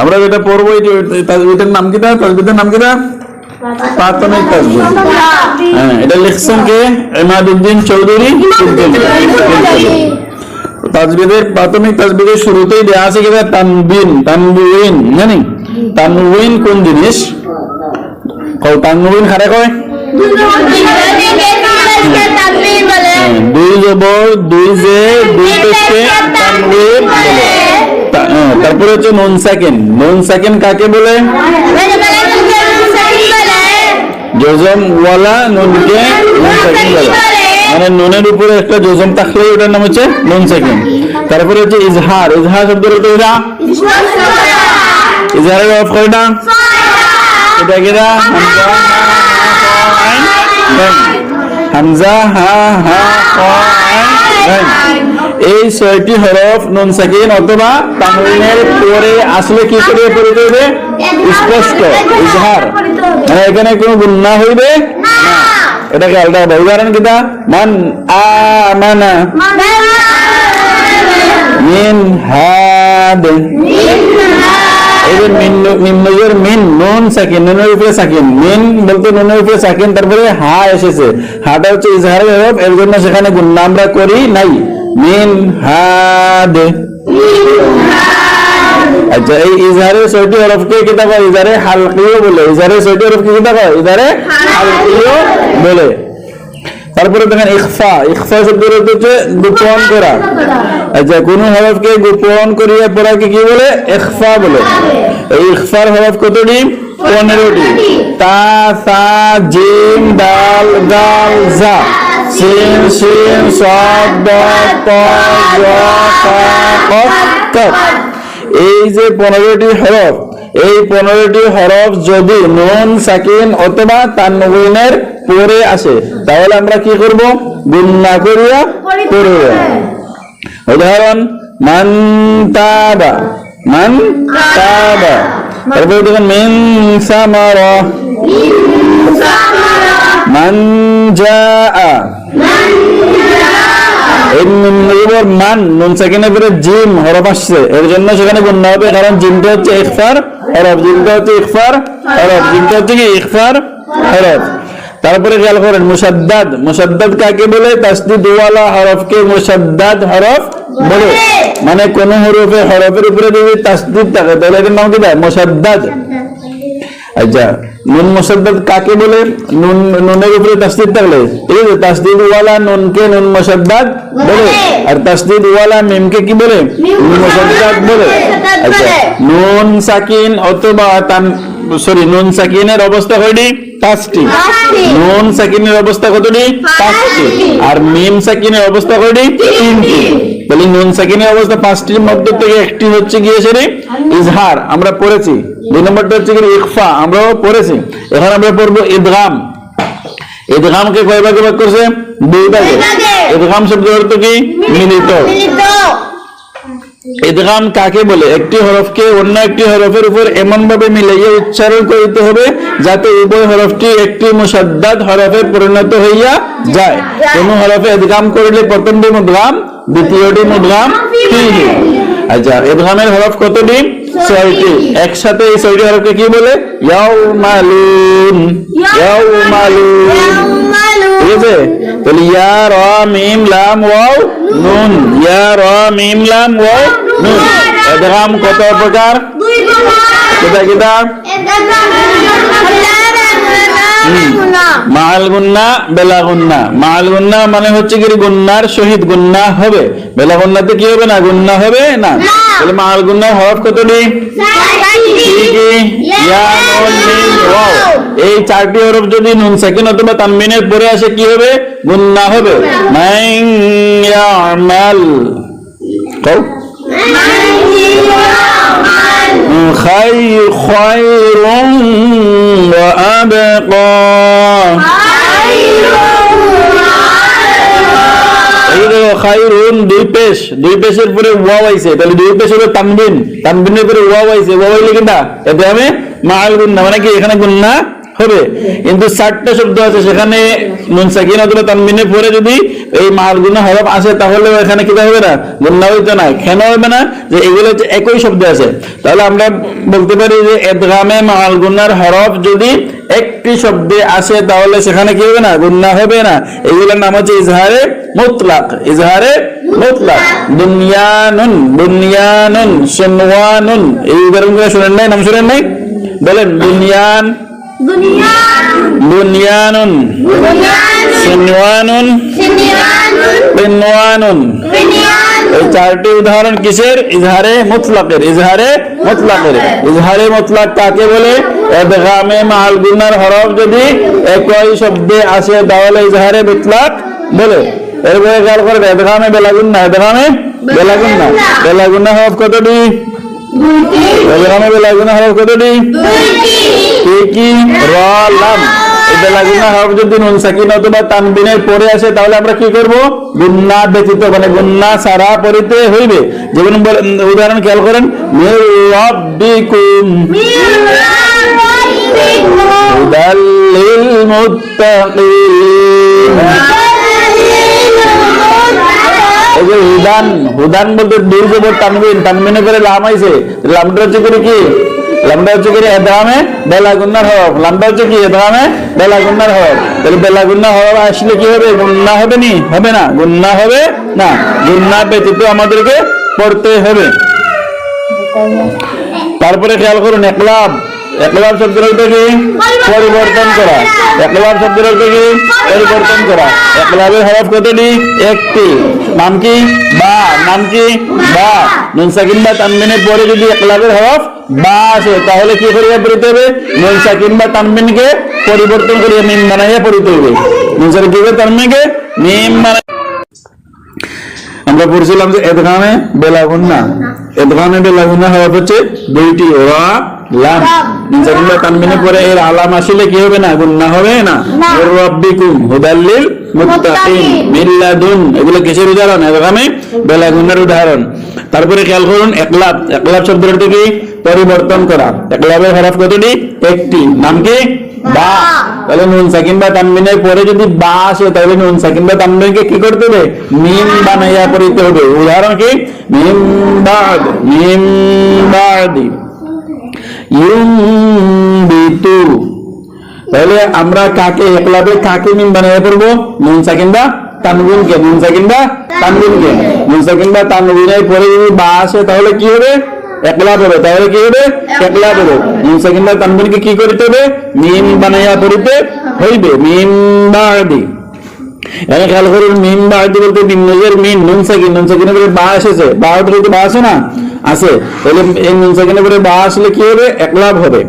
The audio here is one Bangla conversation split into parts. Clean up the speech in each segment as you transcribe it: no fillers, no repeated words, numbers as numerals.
আমরা যেটা পড়বো এটার নাম কি? তাজবিদের নাম কি? প্রাথমিক তাজবিদ। হ্যাঁ, এটা লিখছেন কে? ইমাদউদ্দিন চৌধুরী। তাজবিদের প্রাথমিক তাজবিদের শুরুতেই দেয়া আছে কিনা তানবিন, তানবিন। জানি তানবিন কোন জিনিস? তানবিন খারা কয় দুই জবর, দুই জে, দুই পেশকে তানবিন বলে। তারপরে হচ্ছে নুন সাকিন। নুন সাকিন কাকে বলে? জজম ওয়ালা নুনকে নুন সাকিন বলে। মানে নুনের উপরে একটা জজম থাকলে ওটার নাম হচ্ছে নুন সাকিন। তারপরে হচ্ছে ইজহার। ইজহার শব্দের অর্থ এটা ইজহারের অর্থ কয়টা? এটা কিরা হামজা হা হা খ আইন। এই 6টি হরফ নুন সাকিন অথবা তানবিনের পরে আসলে কি করে পড়তে হবে? স্পষ্ট ইজহার। মানে এখানে কোনো গুনাহ হইবে না। এটাকে আলাদা উদাহরণ কিটা? মান আমানা মিন হাদ। এই যে মিন মিন নুন সাকিন, নুনের উপরে সাকিন। মিন বলতে নুনের উপরে সাকিন, তারপরে হা এসেছে। হাটা হচ্ছে ইজহারের হরফ, এর জন্য সেখানে গুনাহ আমরা করি নাই। মিন হাদ। আচ্ছা, এই ইজহারের 6টি হরফকে কিতা কয়? ইজহারে হালকিও বলে। ইজহারের 6টি হরফকে কিতা কয়? ইজহারে হালকিও বলে। তারপরে দেখেন ইখফা। ইখফা শব্দের অর্থ হচ্ছে গোপন করা। আচ্ছা, কোন হরফকে গোপন করিয়া পড়াকে কি বলে? ইখফা বলে। এই ইখফার হরফ কতটি? 15টি। তা, সা, জিম, দাল, গাল, জা, সিন, শিন, সাদ, দাল, তা, জা, তা, কফ, কফ। এই যে 15টি হরফ, এই 15টি হরফ যদি নুন সাকিন অথবা তানবিনের পরে আসে তাহলে আমরা কি করব? গুণনা করিয়া পড়ব। উদাহরণ মান তাবা, মান তাবা। তারপরে দেখুন মিন সামারা, মান জাআ। মান নুন সাকিনের পরে জিম হরফ আসছে, এর জন্য সেখানে গুণনা হবে, কারণ জিমটা হচ্ছে ইখফার হরফ। জিমটা হচ্ছে ইখফার হরফ। জিমটা হচ্ছে কি? ইখফার হরফ। তারপরে খেয়াল করেন মুসাদ্দাদ। মুসাদ্দাদ কাকে বলে? তাসদীদ ওয়ালা হরফকে মুসাদ্দাদ হরফ বলে। মানে কোন হরফের উপরে যদি তাসদীদ থাকে তাহলে এর নাম কি? মুসাদ্দাদ। আচ্ছা, নুন মুসাদ্দাদ কাকে বলে? নুনের উপরে তাসদীদ থাকলে, ঠিক আছে, তাসদীদ ওয়ালা নুনকে নুন মুসাদ্দাদ বলে। আর তাসদীদ ওয়ালা মিমকে কি বলে? মিম মুসাদ্দাদ বলে। আচ্ছা, নুন সাকিন অথবা নুন সাকিনের অবস্থা কয়টি? 5টি। নুন সাকিনের অবস্থা কতটি? 5টি। আর মিম সাকিনের অবস্থা কয়টি? 3টি। তাহলে নুন সাকিনের অবস্থা 5টির মধ্যে থেকে একটি হচ্ছে গিয়ে সেটি ইজহার, আমরা পড়েছি। 2 নম্বরটা হচ্ছে কি? ইখফা, আমরাও পড়েছি। এখন আমরা পড়বো ইদগাম। ইদগামকে কয় ভাগে ভাগ করছে? 2 ভাগে। ইদগাম শব্দের অর্থ কি? মিলিত। ইদগাম কাকে বলে? একটি হরফকে অন্য একটি হরফের উপর এমন ভাবে মিলাইয়া উচ্চারণ করিতে হবে যাতে উভয় হরফটি একটি মুসাদ্দাদ হরফে পরিণত হইয়া যায়। কোন হরফে ইদগাম করিলে প্রথমটি মুদগাম, দ্বিতীয়টি মুদগাম ফিহি। আচ্ছা, ইদগামের হরফ কতটি? 6টি। একসাথে এই 6টি হরফকে কি বলে? ইয়াউমালুন, ইয়াউমালুন। ঠিক আছে, তাহলে ইয়া রা মিম লাম ওয়াও নুন, ইয়া রা মিম লাম ওয়াও নুন। ইদগাম কত প্রকার? 2 প্রকার। কিটা? মাআল গুন্না, বেলা গুন্না। মাআল গুন্না মানে হচ্ছে কি? গুন্নার সহিত গুন্না হবে। বেলা গুন্নাতে কি হবে না? গুন্না হবে না। তাহলে মাআল গুন্নার হরফ কতটি? 4টি। ইয়া নুন মিম ওয়াও। এই 4টি হরফ যদি নুন সাকিন অথবা তানবিনের পরে আসে কি হবে? গুন্না হবে। মান ইয়ামাল, কও খায়রুন ওয়া আবকা। খায়রুন 2 পেশ, 2 পেশের পরে ওয়াও আইছে, তাহলে 2 পেশ হলো তানবিন, তানবিনের পরে ওয়াও আইছে, ওয়াও হইলে কিনা? এটা আমি মাআল গুন্না, মানে কি এখানে গুন্না হবে। কিন্তু 4টা শব্দ আছে সেখানে নুন সাকিন অথবা তানবিনের পরে যদি এই মাল গুনা হরফ আসে তাহলে এখানে কি হবে না, গুন্না হইতো না। কেন হবে না? যে এগুলো হচ্ছে একই শব্দ আছে। তাহলে আমরা বলতে পারি যে ইদগামে মাল গুনার হরফ যদি একটি শব্দে আসে তাহলে সেখানে কি হবে না, গুন্না হবে না। এগুলোর নাম হচ্ছে ইজহারে মুতলাক। ইজহারে মুতলাক। দুনিয়ানুন, বুনিয়ানুন, সুনওয়ানুন, এই উদাহরণগুলো শুনেন নাই? নাম শুনেন নাই? বলেন বুনিয়ান, বুনিয়ানুন, সুনওয়ানুন, বিনওয়ানুন। এই 4টি উদাহরণ কিসের? ইজহারে মুতলাকের। ইজহারে মুতলাকের। ইজহারে মুতলাক কাকে বলে? ইদগামে মাল গুনার হরফ যদি একই শব্দে আসে তাহলে ইজহারে মুতলাক বলে। এরপরে খেয়াল করবে ইদগামে বেলাগুন্না। ইদগামে বেলাগুন্না। বেলাগুন্না হরফ কতটি? ইদগামে বেলাগুন্না হরফ কতটি? কি কি? র, লাম। এই বেলাগুন্না হরফ যদি নুন সাকিন অথবা তানবিনের পরে আসে তাহলে আমরা কি করব? গুন্না ব্যতীত, মানে গুন্না ছাড়া পড়িতে হইবে। যেমন উদাহরণ খেয়াল করেন, মির রাব্বিকুম হুদাল লিল মুত্তাকিন। এই যে হুদান, হুদান বলতে দুই জবর তানবিন, তানবিনের পরে লাম আইছে। লামটা হচ্ছে করে কি? লামটা হচ্ছে করে ইদগামে বেলাগুন্নার হরফ। লামটা হচ্ছে কি? ইদগামে বেলাগুন্নার হরফ। তাহলে বেলাগুন্নার হরফ আসলে কি হবে? গুন্না হবে নি? হবে না, গুন্না হবে না। গুন্না ব্যতীত আমাদেরকে পড়তে হবে। তারপরে খেয়াল করুন ইকলাব। ইকলাব শব্দের অর্থ কি? পরিবর্তন করা। ইকলাব শব্দের অর্থ কি? পরিবর্তন করা। ইকলাবের হরফ কতটি? একটি। নাম কি? বা। নাম কি? বা। নুন সাকিন বা তানবিনের পরে যদি ইকলাবের হরফ বা আসে তাহলে কি করিয়া পড়িতে হবে? নুন সাকিন বা তানবিনকে পরিবর্তন করিয়া মিম বানাইয়া পড়িতে হবে। নুন সাকিন বা তানবিনকে মিম বানাই। আমরা পড়ছিলাম যে ইদগামে বেলাগুন্না। ইদগামে বেলাগুন্না হরফ হচ্ছে দুইটি, রা, লাম। নুন সাকিন বা তানবিনের পরে এর আলাম আসলে কি হবে না, গুন্না হবে না। রাব্বিকুম হুদাল লিল মুত্তাকিন, মিন লাদুন। এগুলো কিসের উদাহরণ? ইদগামে বেলাগুন্নার উদাহরণ। তারপরে খেয়াল করুন ইকলাব। ইকলাব শব্দের অর্থ কি? পরিবর্তন করা। ইকলাবের হরফ কতটি? একটি। নাম কি? বা। তাহলে নুন সাকিন বা তানবিনের পরে যদি বা আসে তাহলে নুন সাকিন বা তানবিনকে কি করতে হবে? মিম বানাইয়া পড়িতে হবে। উদাহরণ কি? মিম বাদ, মিম বাদি, ইউমবিতু। তাহলে আমরা কাকে ইকলাবে কাকে মিম বানাইয়া পড়বো? নুন সাকিন বা তানবিনকে। নুন সাকিন বা তানবিনকে। নুন সাকিন বা তানবিনের পরে যদি বা আসে তাহলে কি হবে? ইকলাব হবে। তাহলে কি হবে? ইকলাব হবে। নুন সাকিন বা তানবিনকে কি করতে হবে? মিম বানাইয়া পড়িতে হইবে। মিম বাদি। এখানে খেয়াল করুন মিম বাদি বলতে বিনজের মিন, নুন সাকিন। নুন সাকিনের পরে বা এসেছে। বা বলতে বা আসে না? আছে। তাহলে এই নুন সাকিনের পরে বা আসলে কি হবে? ইকলাব হবে।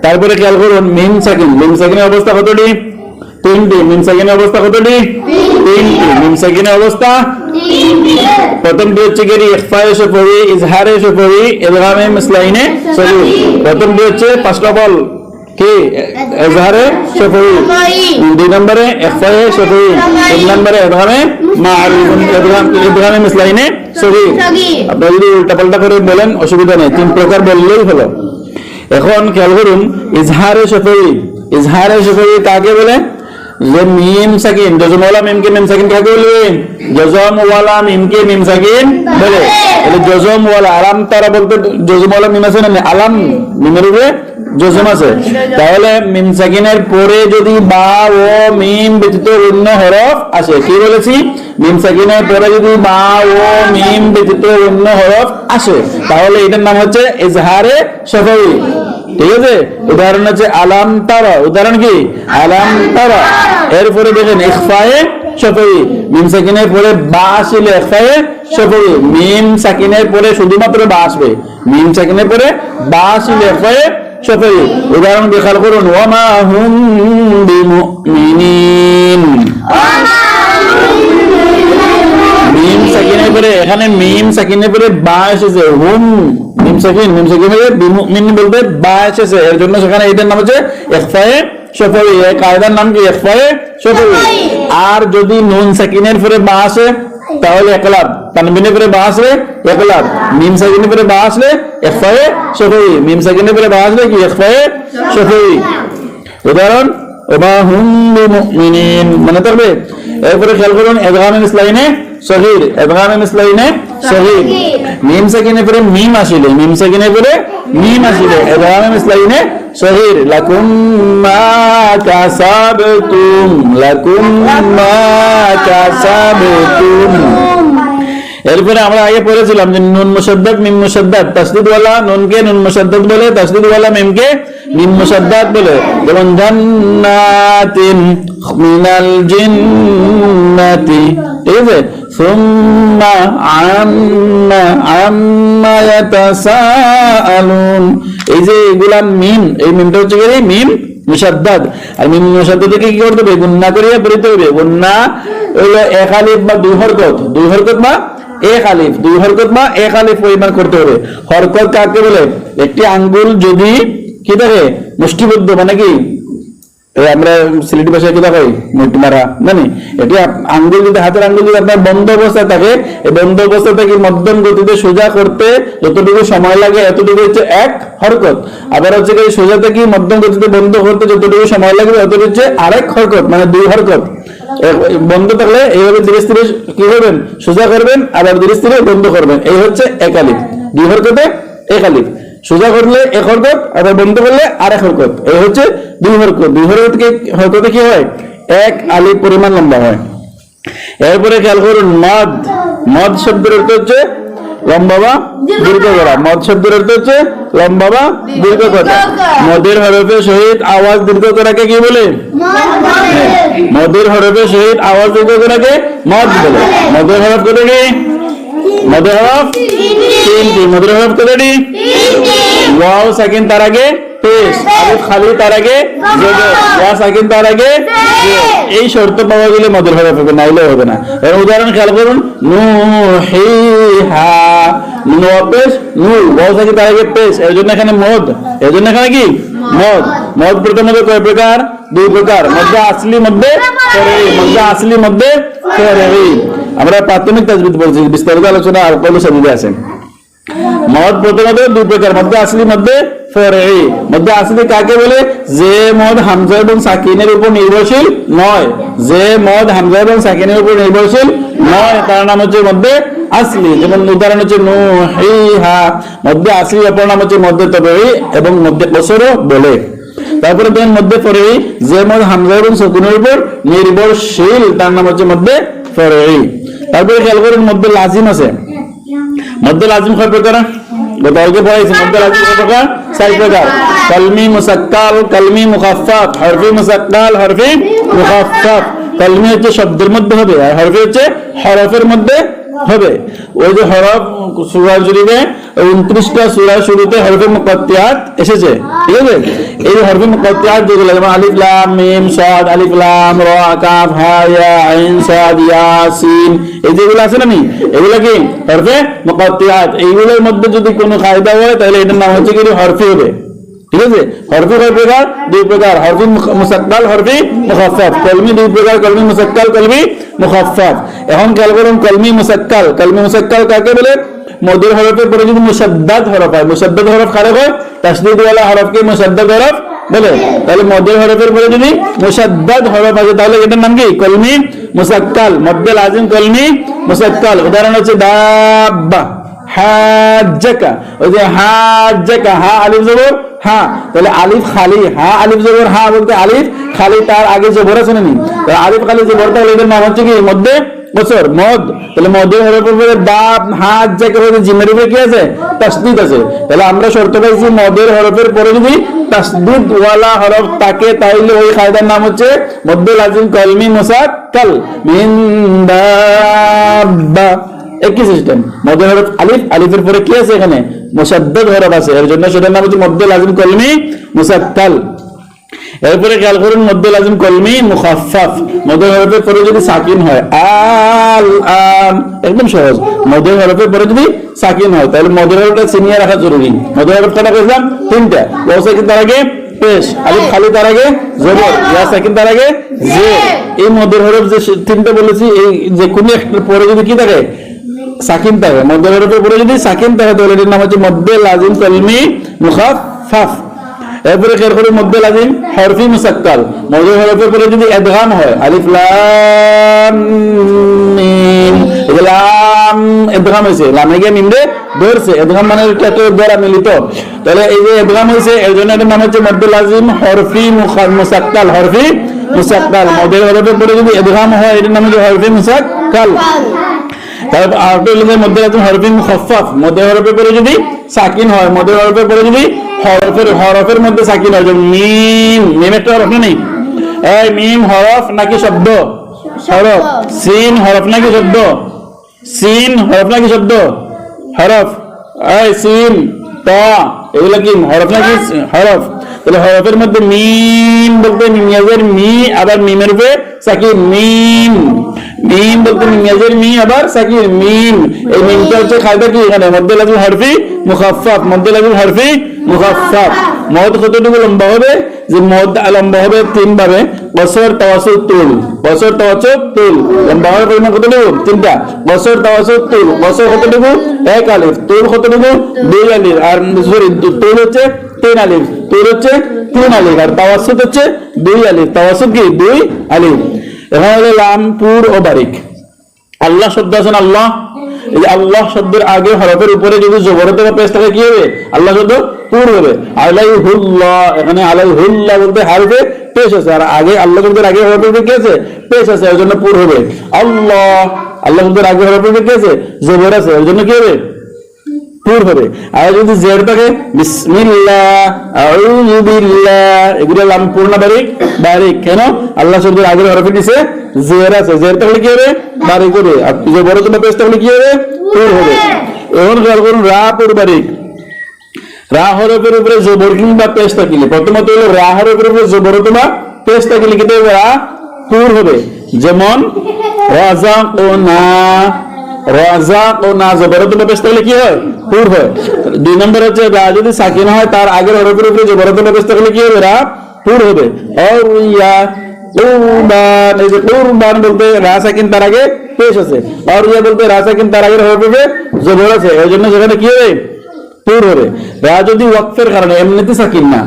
তারপরে খেয়াল করুন মিম সাকিন। মিম সাকিনের অবস্থা কতটি? 3টি। মিম সাকিনের অবস্থা কতটি? 3টি। মিম সাকিনের অবস্থা 3টি হচ্ছে কি? ইখফায়ে শফবি, ইজহারে শফবি, ইদগামে মুসলাইনে সগীর। 3টি হচ্ছে ফার্স্ট অফ অল কি? ইজহারে শফবি। 2 নম্বরে ইখফায়ে শফবি। 3 নম্বরে ইদগামে মা'আল ইদগামে মুসলাইনে সগীর। আপনি যদি উল্টাপাল্টা করে বলেন অসুবিধা নেই, 3 প্রকার বললেই হলো। এখন খেয়াল করুন ইজহারে শফবি। ইজহারে শফবি কাকে বলে? যে মিম সাকিন, জজমওয়ালা মিমকে মিম সাকিন কাকে বলবে? জজমওয়ালা মিমকে মিম সাকিন বলে। তাহলে জজমওয়ালা, আলাম তারা বলতে জজমওয়ালা মিম আছে না? আলাম মিমের উপরে জজম আছে। তাহলে মিম সাকিনের পরে যদি বা ও মিম ব্যতীত অন্য হরফ আসে, কি বলেছি? মিম সাকিনের পরে যদি বা ও মিম ব্যতীত অন্য হরফ আসে তাহলে এটার নাম হচ্ছে ইজহারে শফবি। ঠিক আছে? উদাহরণ হচ্ছে আলাম তারা। উদাহরণ কি? আলাম তারা। এরপরে দেখেন ইখফায়ে শফবি। মিম সাকিনের পরে বা আসলে ইখফায়ে শফবি। মিম সাকিনের পরে শুধুমাত্র বা আসবে। মিম সাকিনের পরে বা আসলে ইখফায়ে শফবি। উদাহরণ খেয়াল করুন ওয়ামা হুম বিমুমিনিন। মিম সাকিনের পরে, এখানে মিম সাকিনের পরে বা এসেছে। হুম মিম সাকিন, মিম সাকিনের বিমুমিন বলতে বা এসেছে। এর জন্য সেখানে এটার নাম হচ্ছে ইখফায়ে শফবি। এই কায়দার নাম কি? ইখফায়ে শফবি। আর যদি নুন সাকিনের পরে বা আসে তাহলে ইকলাব। তানবিনের পরে বা আসলে ইকলাব। মিম সাকিনের পরে বা আসলে ইখফায়ে শফবি। মিম সাকিনের পরে বা আসলে কি? ইখফায়ে শফবি। উদাহরণ ওমা হুম বিমুমিনিন, মনে থাকবে। এরপরে খেয়াল করুন ইদগামে মিসলাইনে সগীর, ইদগামে মিসলাইনে সগীর, মিম সাকিনে পরে মিম আসিলে, মিম সাকিনে পরে মিম আসিলে ইদগামে মিসলাইনে সগীর, লাকুম মা কাসাবতুম, লাকুম মা কাসাবতুম। এরপরে আমরা আগে পড়েছিলাম যে নুন মুশাদ্দাদ মিম মুশাদ্দাদ, তাসদীদ ওয়ালা নুনকে নুন মুশাদ্দাদ বলে, তাসদীদ ওয়ালা মিমকে মিম মুশাদ্দাদ বলে। যেমন জান্নাতিন মিনাল জিন্নাতি, ঠিক আছে। সুম্মা আম্মা ইয়াতাসাআলুন, এই যে এগুলা মিম, এই মিমটা হচ্ছে কি মিম মুশাদ্দাদ। আর মিম মুশাদ্দাদকে কি করতে হবে? গুণনা করিয়া পড়তে হবে। গুণনা হলো এক আলিফ বা দুই হরকত, দুই হরকত বা এক আলিফ, দুই হরকত বা এক আলিফ পরিমাণ করতে হবে। হরকত কাকে বলে? একটি আঙ্গুল যদি কি থাকে মুষ্টিবদ্ধ, মানে কি আমরা সিলেটি ভাষায় কি দেখাই মুঠি মারা, জানি এটি আঙ্গুল যদি হাতের আঙ্গুল যদি আপনার বন্ধ অবস্থায় থাকে, এই বন্ধ অবস্থা থেকে মধ্যম গতিতে সোজা করতে যতটুকু সময় লাগে এতটুকু হচ্ছে এক হরকত। আবার হচ্ছে কি সোজা থেকে মধ্যম গতিতে বন্ধ করতে যতটুকু সময় লাগবে ততটুকু হচ্ছে আরেক হরকত, মানে দুই হরকত। বন্ধ থাকলে এইভাবে ধীরে ধীরে কি করবেন? সোজা করবেন, আবার ধীরে ধীরে বন্ধ করবেন। এই হচ্ছে এক আলিফ, দুই হরকতে এক আলিফ। সোজা করলে এক হরকত, আবার বন্ধ করলে আরেক হরকত। এই হচ্ছে দুই হরকত। দুই হরকতে কি হয়? এক আলিফ পরিমাণ লম্বা হয়। এরপরে খেয়াল করুন মদ, মদ শব্দের অর্থ হচ্ছে লম্বা বা দীর্ঘ করা। মদ শব্দের অর্থ হচ্ছে লম্বা বা দীর্ঘ করা। মদের হরফের সহিত আওয়াজ দীর্ঘ করাকে কি বলে? মদের হরফের সহিত আওয়াজ দীর্ঘ করাকে মদ বলে। মদের হরফ কতটি? মদের হরফ তিনটি। মদের হরফ কতটি? ওয়াও সাকিন তার আগে পেশ, আলিফ খালি তার আগে জবর, ওয়া সাকিন তার আগে জের। এই শর্ত পাওয়া গেলে মদের হরফ হবে, নাইলে হবে না। এর উদাহরণ খেয়াল করুন নুহিহা, নুন পেশ, নু ওয়াও সাকিন তার আগে পেশ, এর জন্য এখানে মদ, এর জন্য এখানে কি মদ। মদ প্রথমত কয় প্রকার? দুই প্রকার, মধ্যে আসলি মধ্যে ফরঈ, মধ্যে আসলি মধ্যে ফরঈ। আমরা প্রাথমিক তাজবিদ বলছি, বিস্তারিত আলোচনা আর কল সাজিদে আছে। মদ প্রথমত দুই প্রকার, মধ্যে আসলি মধ্যে ফরঈ। মধ্যে আসলি কাকে বলে? যে মদ হামজা এবং সাকিনের উপর নির্ভরশীল নয়, যে মদ হামজা এবং সাকিনের উপর নির্ভরশীল নয় তার নাম হচ্ছে মধ্যে আসলি। যেমন উদাহরণ হচ্ছে নুহিহা, মধ্যে আসলি অপর নাম হচ্ছে মধ্যে তবঈ এবং মধ্যে কসরও বলে। তারপরে দেখেন মধ্যে ফরঈ, যে মদ হামজা এবং সাকিনের উপর নির্ভরশীল তার নাম হচ্ছে মধ্যে ফরঈ। তারপরে খেয়াল করুন মধ্যে লাজিম আছে। মধ্যে লাজিম কয় প্রকার? গতকালকে পড়াইছি। মধ্যে লাজিম কয় প্রকার? 4 প্রকার। কলমি মুসাক্কাল, কলমি মুখাফফাফ, হরফি মুসাক্কাল, হরফি মুখাফফাফ। কলমি হচ্ছে শব্দের মধ্যে হবে, আর হরফি হচ্ছে হরফের মধ্যে হবে। ওই যে হরফ সূরা শরীফে 29টা সূরা শুরুতে হরফে মুকাত্তিআত এসেছে, ঠিক আছে। এই হরফে মুকাত্তিআত যেগুলো যেমন আলিফ লাম মিম সাদ, আলিফ লাম রা কাফ হা ইয়া আইন সাদ ইয়াসিন, এই যেগুলো আছে না, এগুলো কি হরফে মুকাত্তিআত। এইগুলোর মধ্যে যদি কোনো কায়দা হয় তাহলে এটার নাম হচ্ছে কি হরফি হবে, ঠিক আছে। হরফি কয় প্রকার? দুই প্রকার, হরফি মুসাক্কাল, হরফি মুখাফফাফ। কলমি দুই প্রকার, কলমি মুসাক্কাল, কলমি মুখাফফাফ। এখন খেয়াল করুন কলমি মুসাক্কাল। কলমি মুসাক্কাল কাকে বলে? মদের হরফের পরে যদি মুসাদ্দাদ হরফ হয়, মুসাদ্দাদ হরফ কারে হয়? তাসদীদ ওয়ালা হরফকে মুসাদ্দাদ হরফ বলে। তাহলে মদের হরফের পরে যদি মুসাদ্দাদ হরফ আছে তাহলে এটার নাম কি? কলমি মুসাক্কাল। মধ্যে লাজিম কলমি মুসাক্কাল। উদাহরণ হচ্ছে দাব্বা, হাজ্জাকা, ওই যে হাজ্জাকা, হা আলিফ জবর হা, তাহলে আলিফ খালি, হা আলিফ জবর হা বলতে আলিফ খালি তার আগে জবর আছে না, আলিফ খালি জবর, তাহলে এটার নাম হচ্ছে কি মধ্যে বছর মদ। তাহলে মদের হরফের পরে দাব হাজ্জাকা বলতে জিমের উপরে কি আছে? তাসদীদ আছে। তাহলে আমরা শর্ত পাইছি মদের হরফের পরে যদি তাসদীদ ওয়ালা হরফ থাকে তাহলে ওই কায়দার নাম হচ্ছে মধ্যে লাজিম কলমি মুসাক্কাল। মিন দাব্বা একই সিস্টেম। মধ্যে হরফ আলিফ, আলিফের পরে কি আছে? এখানে মুসাদ্দাদ হরফ আছে, এর জন্য সেটার নাম হচ্ছে মধ্যে লাজিম কলমি মুসাক্কাল। এরপরে খেয়াল করুন মধ্যে লাজিম কলমি মুখাফফাফ। মধ্যে হরফের পরে যদি সাকিন হয়, আল আন, একদম সহজ। মধ্যে হরফের পরে যদি সাকিন হয় তাহলে মধ্যে হরফটা চিনিয়ে রাখা জরুরি। মধ্যে হরফ কটা কইলাম? 3টা। ওয়া সাকিন তার আগে পেশ, আলিফ খালি তার আগে জবর, ইয়া সাকিন তার আগে জের। এই মধ্যে হরফ যে 3টা বলেছি, এই যে কোন একটা পরে যদি কি থাকে? সাকিন থাকে। মধ্যে হরফের পরে যদি সাকিন থাকে তাহলে এর নাম হচ্ছে মধ্যে লাজিম কলমি মুখাফফাফ। এরপরে খেয়াল করে মধ্যে লাজিম হরফি মুসাক্কাল, মধ্যে হরফের পরে যদি ইদগাম হয় আলিফ লাম মিম, এই লাম ইদগাম হয়েছে, লামে গিয়ে মিম রে ধরছে, ইদগাম মানে কত দ্বারা মিলিত, তাহলে এই যে ইদগাম হয়েছে এর জন্য এটার নাম হচ্ছে মধ্যে লাজিম হরফি মুসাক্কাল, হরফি মুসাক্কাল। মধ্যে হরফের পরে যদি ইদগাম হয় এটার নাম হচ্ছে হরফি মুসাক্কাল। তারপর আরেকটা হলো মধ্যে লাজিম হরফি মুখাফফাফ, মধ্যে হরফের পরে যদি সাকিন হয়, মধ্যে হরফের পরে যদি হরফের মধ্যে সাকিন হয়, যেমন মিম, মিম একটা হরফ নেই, এই মিম হরফ নাকি শব্দ? হরফ। সিন হরফ নাকি শব্দ? সিন হরফ নাকি শব্দ? হরফ। এই সিন তা এগুলা কি হরফ নাকি হরফ? তাহলে হরফের মধ্যে মিম বলতে মিমিয়াজের মি, আবার মিমের উপরে সাকিন মিম, মিম বলতে মিমিয়াজের মি আবার সাকিন মিম। এই মিমটা হচ্ছে কায়দা কি এখানে মধ্যে লাজিম হরফি মুখাফফাফ, মধ্যে লাজিম হরফি মুখাফফাফ। মদ কতটুকু লম্বা হবে? যে মদ লম্বা হবে তিন ভাবে, বছর তাওয়াসুত তুল, বছর তাওয়াসুত তুল লম্বা হওয়ার পরিমাণ কতটুকু? তিনটা। বছর তাওয়াসুত তুল, বছর কতটুকু? এক আলিফ, তুল কতটুকু? দুই আলিফ, আর সরি তুল হচ্ছে তিন আলিফ, তুল হচ্ছে তিন আলিফ, আর তাওয়াসুত হচ্ছে দুই আলিফ, তাওয়াসুত কি দুই আলিফ। এখন হলো লাম পুর ও বারিক। আল্লাহ শব্দ আছেন আল্লাহ, এই যে আল্লাহ শব্দের আগে হরফের উপরে যদি জবর অথবা পেশ থাকে কি হবে? আল্লাহ শব্দ পুর হবে। আলাইহুল্লাহ, এখানে আলাইহুল্লাহ বলতে হারফে পেশ আছে, আর আগে আল্লাহ শব্দের আগে হরফের কি আছে? পেশ আছে, এর জন্য পুর হবে। আল্লাহ, আল্লাহ শব্দের আগে হরফের কি আছে? জবর আছে, এর জন্য কি হবে? পুর হবে। আর যদি জের থাকে বিসমিল্লাহ, আউযু বিল্লাহ, এগুলো লাম পূর্ণ বারিক, বারিক কেন? আল্লাহ শব্দের আগে হরফে নিচে জের আছে, জের থাকলে কি হবে? বারিক হবে, আর জবর অথবা পেশ থাকলে কি হবে? পুর হবে। এখন খেয়াল করুন রা পুর বারিক। রা হরফের উপরে জবর কিংবা পেশ থাকলে, প্রথমত হলো রা হরফের উপরে জবর অথবা পেশ থাকলে কিন্তু রা পুর হবে। যেমন রাযাকনা, রাযাকনা জবর অথবা পেশ থাকলে কি হয়? পুর হয়। দুই নম্বর হচ্ছে রা যদি সাকিন হয় তার আগের হরফের উপরে জবর অথবা পেশ থাকলে কি হবে? রা পুর হবে। অরিয়া কুরবান, এই যে কুরবান বলতে রা সাকিন তার আগে পেশ আছে, অরিয়া বলতে রা সাকিন তার আগের হরফের উপরে জবর আছে, এর জন্য সেখানে কি হবে? পুর হবে। রা যদি ওয়াকফের কারণে, এমনিতে সাকিন না,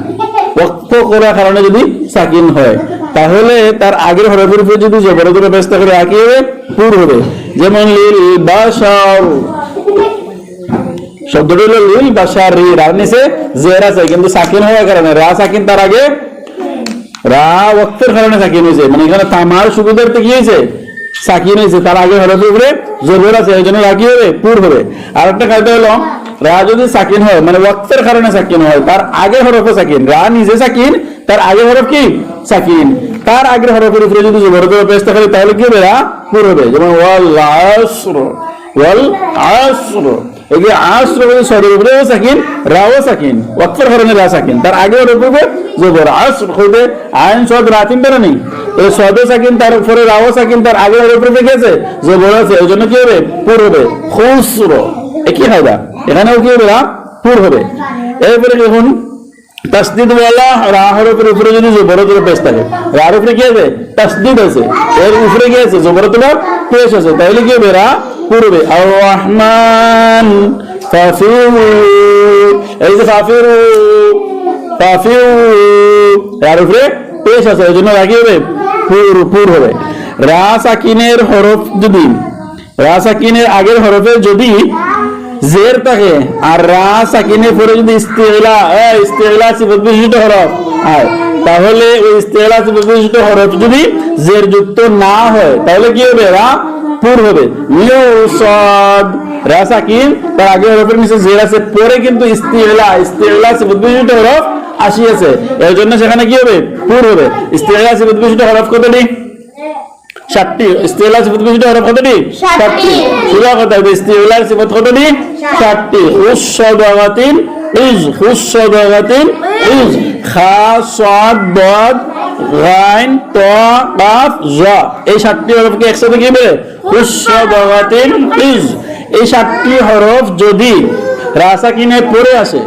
ওয়াকফ করার কারণে যদি সাকিন হয় তাহলে তার আগের হরফের উপরে যদি জবর অথবা পেশ থাকে রা কি হবে? পুর হবে। যেমন লিল বাশার, শব্দটি হলো লিল বাশার, রি রার নিচে জের আছে কিন্তু সাকিন হওয়ার কারণে, রা সাকিন তার আগে, রা ওয়াকফের কারণে সাকিন হয়েছে, মানে এখানে তামার সুবিধার্থে কি হয়েছে? সাকিন হয়েছে, তার আগে হরফের উপরে জবর আছে, এই জন্য রা কি হবে? পুর হবে। আর একটা কায়দা হলো রা যদি সাকিন হয় মানে ওয়াকফের কারণে সাকিন হয়, তার আগে হরফে সাকিন, রা নিজে সাকিন, তার আগে হরফ কি? সাকিন, তার আগের হরফের উপরে যদি জবর অথবা পেশ থাকে তাহলে কি হবে? রা পুর হবে। যেমন ওয়াল আসর, ওয়াল আসর, এই যে আসর বলে সরের উপরে সাকিন, রাও সাকিন, ওয়াকফের কারণে রা সাকিন, তার আগে হরফের উপরে জবর। আসর হইতে আইন সদ রা তিনটা নেই, এই সদে সাকিন, তার উপরে রাও সাকিন, তার আগে হরফের উপরে গেছে জবর আছে, এই জন্য কি হবে? পুর হবে। খুসর, একই ফায়দা, এখানেও কি হবে? রা পুর হবে। এরপরে দেখুন তাসদিদ ওয়ালা রা হরফের উপরে যদি জবর অথবা পেশ থাকে, রার উপরে কি আছে? তাসদিদ আছে, এর উপরে কি আছে? জবর অথবা পেশ আছে, তাহলে কি হবে? রা পুর হবে। আর রহমান ফাফিউ, এই যে ফাফিউ, ফাফিউ রার উপরে পেশ আছে, এই জন্য রা কি হবে? পুর হবে। রা সাকিনের হরফ যদি, রা সাকিনের আগের হরফে যদি জের থাকে আর রা সাকিনের পরে যদি ইস্তিগলা, ইস্তিগলা সিফত বিশিষ্ট হরফ হয়, তাহলে ওই ইস্তিগলা সিফত বিশিষ্ট হরফ যদি জের যুক্ত না হয় তাহলে কি হবে? রা পুর হবে। ইউসাদ, রা সাকিন, তার আগে হরফের নিচে জের আছে, পরে কিন্তু ইস্তিগলা, ইস্তিগলা সিফত বিশিষ্ট হরফ আসিয়াছে, এর জন্য সেখানে কি হবে? পুর হবে। ইস্তিগলা সিফত বিশিষ্ট হরফ কতটি? 7টি। ইস্তিগলার সিফত বিশিষ্ট হরফ কতটি? 7টি। সুরা কথা হবে ইস্তিগলার সিফত কতটি? 7টি। খুসসাদাগাতিন ইজ, খুসসাদাগাতিন ইজ, খা সাদ দাদ গাইন তা কাফ জা, এই 7টি হরফকে একসাথে কি বলে? খুসসাদাগাতিন ইজ। এই 7টি হরফ যদি রা সাকিনের পরে আসে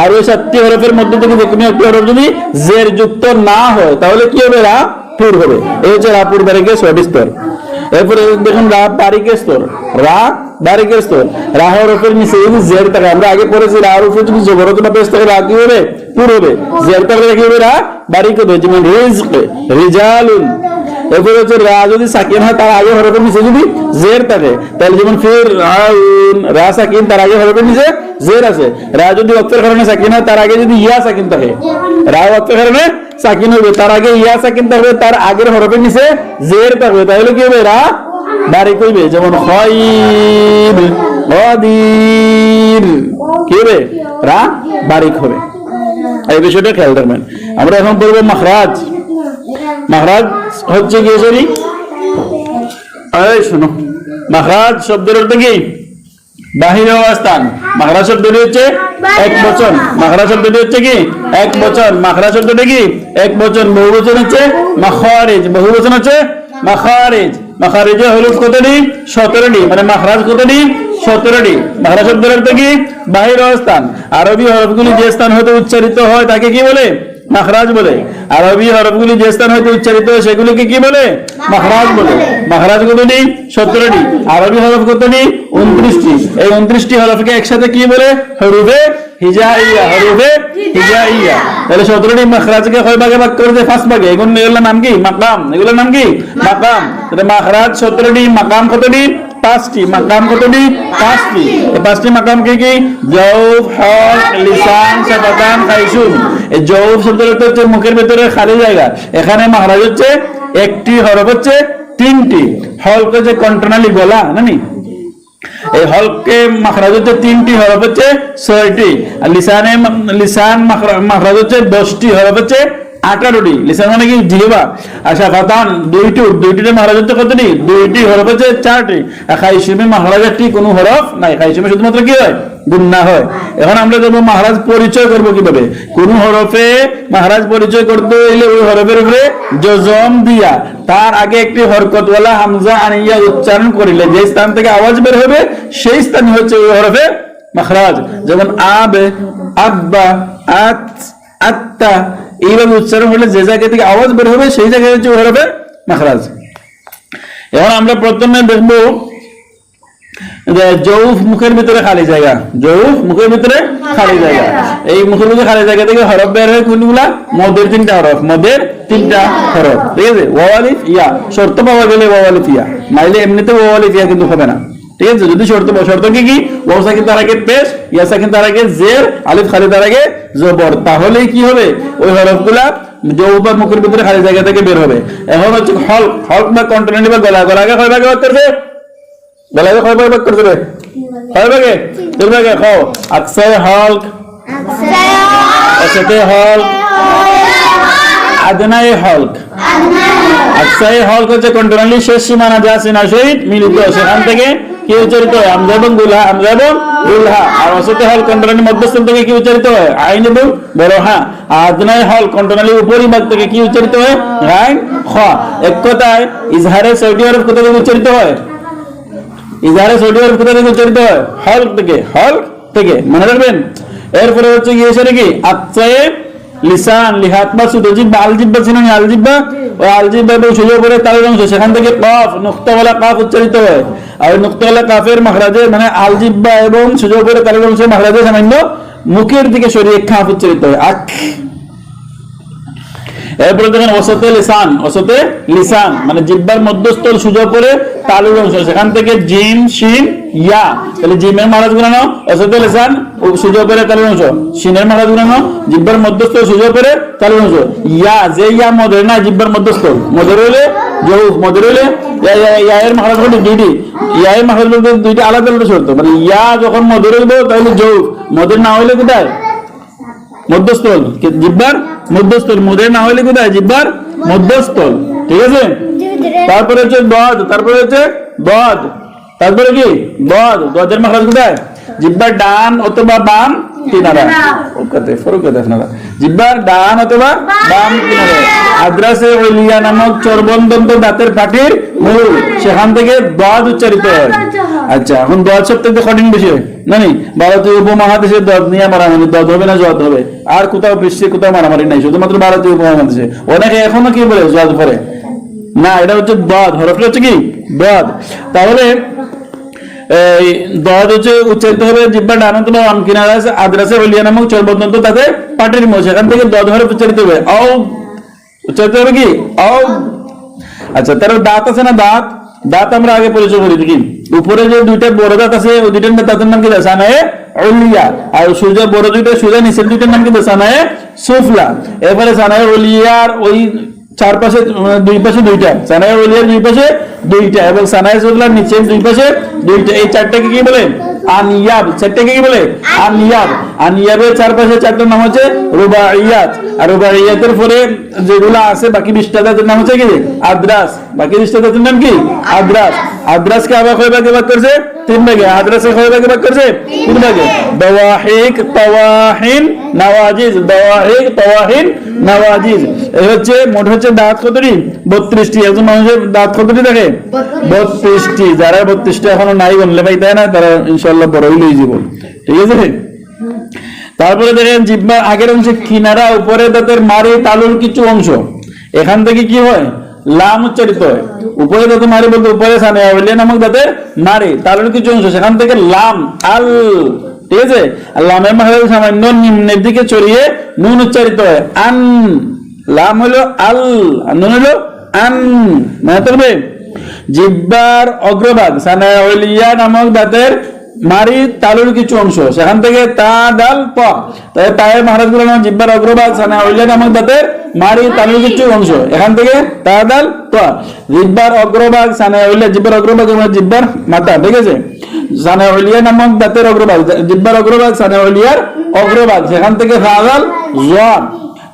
আর ওই 7টি হরফের মধ্যে থেকে যে কোনো একটি হরফ যদি জের যুক্ত না হয় তাহলে কি হবে? রা পুর হবে। এই হচ্ছে রা পুর বারিকের 6টি স্তর। এরপরে দেখুন রা বারিকের স্তর। রা বারিকের স্তর। রা হরফের নিচে যদি জের থাকে, আমরা আগে পড়েছি রা হরফে যদি জবর অথবা পেশ থাকে রা কি হবে? পুর হবে। জের থাকলে কি হবে? রা বারিক হবে। যেমন রিজক, রিজালুন। এরপরে হচ্ছে রা যদি সাকিন হয় তার আগে হরফের নিচে যদি জের থাকে, তাহলে যেমন ফির রা সাকিন তার আগে হরফের নিচে জের আছে। রা যদি ওয়াক্তের কারণে সাকিন হয় তার আগে যদি ইয়া সাকিন থাকে, রা ওয়াক্তের কারণে সাকিন হবে, তার আগে ইয়া সাকিন থাকবে, তার আগের হরফের নিচে জের থাকবে, তাহলে কি হবে? রা বারিক হইবে। যেমন খয়র, গদির, কি হবে? রা বারিক হবে। এই বিষয়টা খেয়াল রাখবেন। আমরা এখন বলবো মাখরাজ। মাখরাজ হচ্ছে কি? সরি, এই শোনো, মাখরাজ শব্দের অর্থ কি? বাহিরে অবস্থান। মাখরাজ শব্দটি হচ্ছে এক বচন। মাখরাজ শব্দটি হচ্ছে কি? এক বচন। মাখরাজ শব্দটি কি? এক বচন। বহু বচন হচ্ছে মাখারিজ। বহু বচন হচ্ছে মাখারিজ। মাখারিজের হরফ কতটি? 17টি। মানে মাখরাজ কতটি? 17টি। মাখরাজ শব্দের অর্থ কি? বাহির অবস্থান। আরবি হরফগুলি যে স্থান হতে উচ্চারিত হয় তাকে কি বলে? মাখরাজ বলে। আরবি হরফগুলি যে স্থান হতে উচ্চারিত হয় সেগুলিকে কি বলে? মাখরাজ বলে। মাখরাজ কতটি? 17টি। আরবি হরফ কতটি? 29টি। এই 29টি হরফকে একসাথে কি বলে? হরফে হিজাইয়া। হরফে হিজাইয়া। তাহলে 17টি মাখরাজকে কয় ভাগে ভাগ করেছে? 5 ভাগে। এগুলোর নাম কি? মাকাম। এগুলোর নাম কি? মাকাম। তাহলে মাখরাজ 17টি, মাকাম কতটি? 5টি। মাকাম কতটি? 5টি। এই 5টি মাকাম কি কি? জওফ, হলক, লিসান, শাফাতান, খাইশুম। এই জওফ শব্দের অর্থ হচ্ছে মুখের ভিতরে খালি জায়গা। এখানে মাখরাজ হচ্ছে একটি, হরফ হচ্ছে 3টি। হলক হচ্ছে কন্ট্রোনালি গলা, জানি। এই হলকে মাখরাজ হচ্ছে 3টি, হরফ হচ্ছে 6টি। আর লিসান মাখরাজ হচ্ছে 10টি, হরফ হচ্ছে 18টি। লিসান মানে কি? জিহ্বা। আর শাফাতান দুইটিতে মাখরাজ হচ্ছে কতটি? 2টি, হরফ হচ্ছে 4টি। আর খাইশুমে মাখরাজের কোনো হরফ নাই। খাইশুমে শুধুমাত্র কি হয়? গুন্না হয়। এখন আমরা দেখব মাখরাজ পরিচয় করব কিভাবে। কোন হরফে মাখরাজ পরিচয় করতে হইলে ওই হরফের উপরে জজম দিয়া তার আগে একটি হরকতওয়ালা হামজা আনিয়া উচ্চারণ করিলে যে স্থান থেকে আওয়াজ বের হবে সেই স্থান হচ্ছে ওই হরফে মাখরাজ। যেমন আব, আব্বা, আত, আত্তা, এইভাবে উচ্চারণ হলে যে জায়গা থেকে আওয়াজ বের হবে সেই জায়গায় হচ্ছে ওই হরফে মাখরাজ। এখন আমরা প্রথমে দেখব জৌফ, মুখের ভিতরে খালি জায়গা। জৌফ, মুখের ভিতরে খালি জায়গা। এই মুখের ভিতরে খালি জায়গা থেকে হরফ বের হয় কোনগুলা? মদের 3টা হরফ। মদের 3টা হরফ, ঠিক আছে? ওয়াও, আলিফ, ইয়া। শর্ত পাওয়া গেলে ওয়াও, আলিফ, ইয়া। নাইলে এমনিতে ওয়াও, আলিফ, ইয়া কিন্তু হবে না, ঠিক আছে? যদি শর্ত কি কি? ওয়াও সাকিন তার আগে পেশ, ইয়া সাকিন তার আগে জের, আলিফ খালি তার আগে জবর, তাহলেই কি হবে? ওই হরফগুলা জৌফ বা মুখের ভিতরে খালি জায়গা থেকে বের হবে। এখন হচ্ছে হলক। হলক বা কন্ট্রোনালি বা গলা। গলাকে কয় ভাগে ভাগ করবে? গলাকে কয় ভাগে ভাগ করবে? কয় ভাগে? 3 ভাগে। খাও। আকসায় হলক, অসতে হলক, আদনায়ে হলক। আকসায় হলক হচ্ছে কন্ট্রোনালি শেষ সীমানা যা সিনার সহিত মিলিত, সেখান থেকে কি উচ্চারিত হয়? হামজা এবং গুলহা, হামজা এবং গুলহা। আর অসতে হল কন্ট্রোনালি মধ্যস্থল থেকে কি উচ্চারিত হয়? আইন এবং বড় হা। আদনায়ে হল কন্ট্রোনালি উপরিভাগ থেকে কি উচ্চারিত হয়? গাইন, খ। এক কথায় ইজহারে 6টি হরফ কোথা থেকে উচ্চারিত হয়? ইজহারে 6টি হরফ কোথা থেকে উচ্চারিত হয়? হল থেকে। হল থেকে, মনে রাখবেন। এরপরে হচ্ছে কি এসে নাকি আকসায়ে লিসান, লিহাত বা সুদু জিহ্বা, আল জিহ্বা চিনেন? আল জিহ্বা, ওই আল জিহ্বা এবং সোজা উপরে তালুর অংশ, সেখান থেকে কফ, নুক্তাওয়ালা কাফ উচ্চারিত হয়। আর নুক্তাওয়ালা কাফের মাখরাজে মানে আল জিহ্বা এবং সোজা উপরে তালুর অংশ মাখরাজে সামান্য মুখের দিকে সরিয়ে কাফ উচ্চারিত হয়। আক। এরপরে দেখেন ওসতে লিসান। ওসতে লিসান মানে জিহ্বার মধ্যস্থল সোজা উপরে তালুর অংশ, সেখান থেকে জিম, শিন, ইয়া। তাহলে জিমের মাখরাজ গুণানো ওসতে লিসান, সোজা উপরে তালুর অংশ। শিনের মাখরাজ গুণানো জিহ্বার মধ্যস্থল সোজা উপরে তালুর অংশ। ইয়া, যে ইয়া মদের না, জিহ্বার মধ্যস্থল। মদের হইলে জৌফ, মদের হইলে ইয়া এর মাখরাজ হলো 2টি। ইয়া এর মাখরাজ হলো 2টি আলাদা আলাদা শর্ত। মানে ইয়া যখন মদের হইব তাহলে জৌফ, মদের না হইলে কোথায়? মধ্যস্থল। জিহ্বার মধ্যস্থল। মদের না হইলে কোথায়? জিহ্বার মধ্যস্থল, ঠিক আছে? তারপরে হচ্ছে দদ। তারপরে হচ্ছে দদ। তারপরে কি? দদ। দদের মাখরাজ কোথায়? জিহ্বার ডান অথবা বাম কিনারা। ওকে, ফরক আছে আপনারা। জিহ্বার ডান অথবা বাম কিনারা। আদ্রাসে ওলিয়া নামক চর্বণদন্ত দাঁতের পাটির মূল, সেখান থেকে দদ উচ্চারিত হয়। আচ্ছা, এখন দদ সবথেকে কঠিন বিষয় জানি। ভারতীয় উপমহাদেশে দদ নিয়ে মারামারি। দদ হবে না জদ হবে। আর কোথাও বিশ্বে কোথাও মারামারি নাই, শুধুমাত্র ভারতীয় উপমহাদেশে। অনেকে এখনো কি বলে? জদ পরে না, এটা হচ্ছে দদ। হরফটা হচ্ছে কি? দদ। তাহলে এই দদ হচ্ছে উচ্চারিত হবে জিহ্বার ডান অথবা বাম কিনারা আছে আদ্রাসে ওলিয়া নামক চর্বতন্ত তাতে পাটির মোষ, সেখান থেকে দদ হরফ উচ্চারিত হবে আও, উচ্চারিত হবে কি আও। আচ্ছা, তার দাঁত আছে না, দাঁত, দাঁত আমরা আগে পরিচয় করি দেখি। উপরে যে দুইটা বড় দাঁত আছে ওই দুইটার দাঁতের নাম কি? সানায়ে উলিয়া। আর সোজা বড় দুইটা সোজা নিচের দুইটার নাম কি? সানায়ে সুফলা। এবারে সানায়ে উলিয়ার ওই চারপাশে দুই পাশে দুইটা, সানায়ে উলিয়ার দুই পাশে দুইটা এবং সানায়ে সুফলার নিচের দুই পাশে দুইটা, এই চারটাকে কি বলে? আনিয়াব। চারটাকে কি বলে? আনিয়াব। আনিয়াবের চারপাশে চারটার নাম হচ্ছে রুবাইয়াত। আর রুবাইয়াতের পরে যেগুলো আছে বাকি 20টা দাঁতের নাম হচ্ছে কি? আদ্রাস। বাকি 20টা দাঁতের নাম কি? আদ্রাস। আদ্রাসকে আবার কয় ভাগে ভাগ করছে? 3 ভাগে। আদ্রাসকে কয় ভাগে ভাগ করছে? 3 ভাগে। দাওয়াহিক, তাওয়াহিন, নাওয়াজিজ। দাওয়াহিক, তাওয়াহিন, নাওয়াজিজ। এই হচ্ছে মোট হচ্ছে দাঁত কতটি? 32টি। একজন মানুষের দাঁত কতটি থাকে? 32টি। যারা 32টা এখনো নাই গণলে ভাই তাই না, তারা ইনশাআল্লাহ বড়ই লই যাব। ঠিক আছে। তারপরে দেখেন জিহ্বার আগের অংশে কিনারা, উপরে দাঁতের মারি তালুর কিছু অংশ, এখান থেকে কি হয়? লাম উচ্চারিত হয়। উপরে দাঁতে মারি বলতে উপরে সানায়ে উলিয়া নামক দাঁতের মারি তালুর কিছু অংশ, সেখান থেকে লাম আল। ঠিক আছে। আর লামের মাঝে সামান্য নিম্নের দিকে চড়িয়ে নুন উচ্চারিত হয় আন। লাম হলো আল আর নুন হলো আন। মনে থাকবে। জিহ্বার অগ্রভাগ সানায়ে উলিয়া নামক দাঁতের মারি তালুর কিছু অংশ, সেখান থেকে তা দাল প, তাই তায়ের মহারাজগুলো নাম জিহ্বার অগ্রভাগ সানায়ে উলিয়া নামক দাঁতের মারি তালুর কিছু অংশ, এখান থেকে তা দাল প। জিহ্বার অগ্রভাগ সানায়ে উলিয়া, জিহ্বার অগ্রভাগ মানে জিহ্বার মাথা। ঠিক আছে। সানায়ে উলিয়া নামক দাঁতের অগ্রভাগ, জিহ্বার অগ্রভাগ সানায়ে উলিয়ার অগ্রভাগ, সেখান থেকে ফা দাল জ।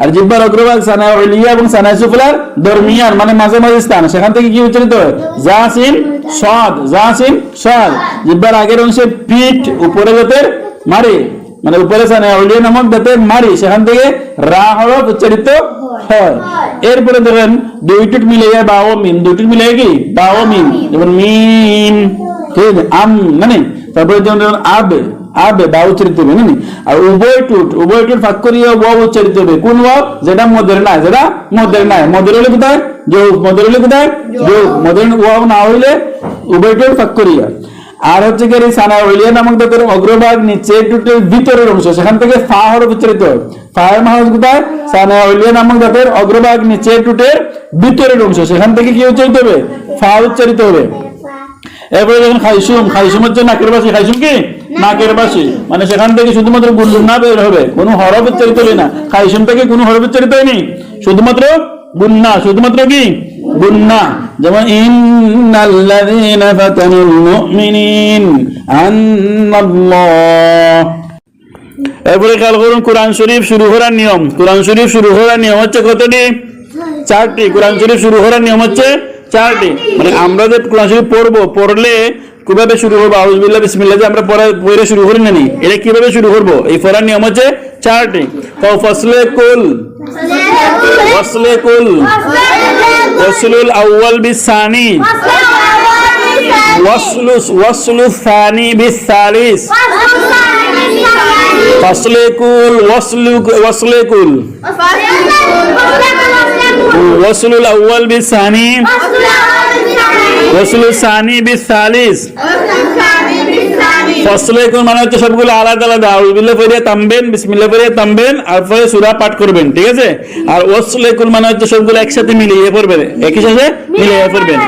আর জিহ্বার অগ্রভাগ সানায়ে উলিয়া এবং সানায়ে সুফলার দরমিয়ান মানে মাঝামাঝি স্থান, সেখান থেকে কি উচ্চারিত হয়? জাসিন সাদ, জাসিন সাদ। জিহ্বার আগের অংশে পিঠ, উপরে দাঁতের মারি মানে উপরে সানায়ে উলিয়া নামক দাঁতের মারি, সেখান থেকে রা হরফ উচ্চারিত হয়। এরপরে ধরেন দুই টুট মিলিয়ে বা ও মিম, দুই টুট মিলিয়ে কি? বা ও মিম, যেমন মিম। ঠিক আছে। আম মানে তারপরে যেমন আবে, আবে বা উচ্চারিত হবে না। আর উভয় টুট ফাঁক করিয়ে ওয়াও উচ্চারিত হবে। কোন ওয়াও? যেটা মদের নাই, যেটা মদের নাই। মদের হলে কোথায়? যোগ। মদের হলে কোথায়? যোগ। মদের ওয়াও না হইলে উভয় টুট ফাঁক করিয়া। আর হচ্ছে কি সানায়ে উলিয়া নামক দাঁতের অগ্রভাগ নিচে টুটের ভিতরের অংশ, সেখান থেকে ফা হরফ উচ্চারিত হয়। ফায়ের মাহরুফ কোথায়? সানায়ে উলিয়া নামক দাঁতের অগ্রভাগ নিচে টুটের ভিতরের অংশ, সেখান থেকে কি উচ্চারিত হবে? ফা উচ্চারিত হবে। এরপরে যখন খাইসুম, খাইসুম হচ্ছে নাকের বাসি। খাইসুম কি? নাকের বাসি মানে সেখান থেকে শুধুমাত্র গুন্না বের হবে, কোনো হরফ উচ্চারিত হবে না। খাইসুম থেকে কোনো হরফ উচ্চারিত হয়নি, শুধুমাত্র গুন্না। শুধুমাত্র কি? গুন্না। যেমন ইন্নাল্লাযীনা ফাতানুল মুমিনিন আন্নাল্লাহ। এরপরে খেয়াল করুন কোরআন শরীফ শুরু করার নিয়ম। কোরআন শরীফ শুরু করার নিয়ম হচ্ছে কতটি? 4টি। কোরআন শরীফ শুরু করার নিয়ম হচ্ছে 4টি। মানে আমরা যে কোরআন শরীফ পড়বো, পড়লে কিভাবে শুরু করবো? আউযুবিল্লাহ বিসমিল্লাহ যে আমরা পড়ে শুরু করি না, এটা কিভাবে শুরু করবো? এই পড়ার নিয়ম হচ্ছে 4টি। তো ফসলে কুল, ফসলে কুল, ওয়াসলুল আউয়াল বিসানি, ওয়াসলু সানি বিসালিস, ফসলে কুল, ওয়াসলে কুল, ওয়াসলুল আউয়াল বিসানি, ওয়াসলু সানি বিসালিস। ফসলে কুল মানে হচ্ছে সবগুলো আলাদা আলাদা। আউযুবিল্লাহ পড়ে থামবেন, বিসমিল্লাহ পড়ে থামবেন, আর পরে সূরা পাঠ করবেন। ঠিক আছে। আর ওয়াসলে কুল মানে হচ্ছে সবগুলো একসাথে মিলিয়ে পড়বেন, একই সাথে মিলিয়ে পড়বেন।